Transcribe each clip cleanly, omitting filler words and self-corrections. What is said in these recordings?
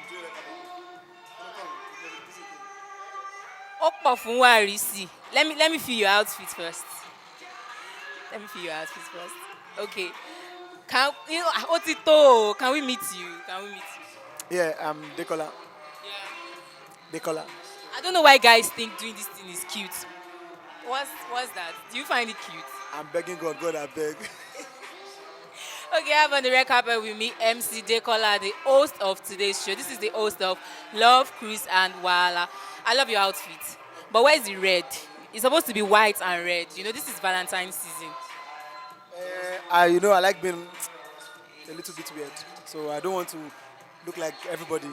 doing Opor fún Warisi. Let me feel your outfit first. Let me feel your outfit first. Okay. Can you know Otito? Can we meet you? Can we meet you? Yeah, DEKOLA. Yeah. DEKOLA. I don't know why guys think doing this thing is cute. What's that? Do you find it cute? I'm begging God, God, I beg. Okay, I have on the red carpet with me MC Dekola, the host of today's show. This is the host of Love, Cruise, and Wahala. I love your outfit. But where's the red? It's supposed to be white and red. You know, this is Valentine's season. I like being a little bit weird, so I don't want to look like everybody.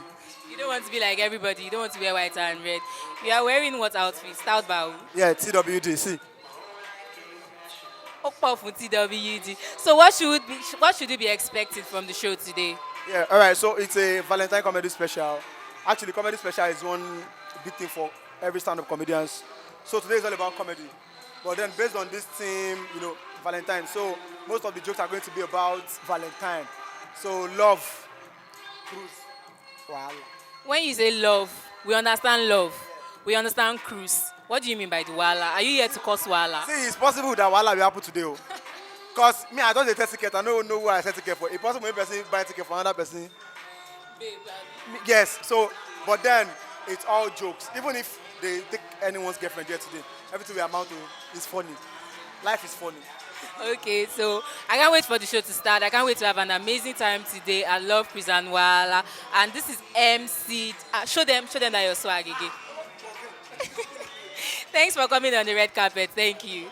You don't want to be like everybody. You don't want to wear white and red. You are wearing what outfit? Stout bow. Yeah, TWD. See, Okpa for TWD. So what should we be expecting from the show today? yeah, all right. So it's a Valentine comedy special. Actually, comedy special is one big thing for every stand-up comedians. So today is all about comedy. But then based on this theme, Valentine. So most of the jokes are going to be about Valentine. So love, cruise, wahala. When you say love, we understand love. We understand cruise. What do you mean by the wala? Are you here to cause wala? See, it's possible that wahala will happen today. Because me, I don't dey test ticket. I don't know who I set ticket for. It's possible one person buy ticket for another person. Yes. So, but then it's all jokes. Even if they take anyone's girlfriend here today, everything we amount to is funny. Life is funny. Okay, so I can't wait for the show to start. I can't wait to have an amazing time today. I love Chris and Wala. And this is MC. Show them that you're swag again. Thanks for coming on the red carpet. Thank you.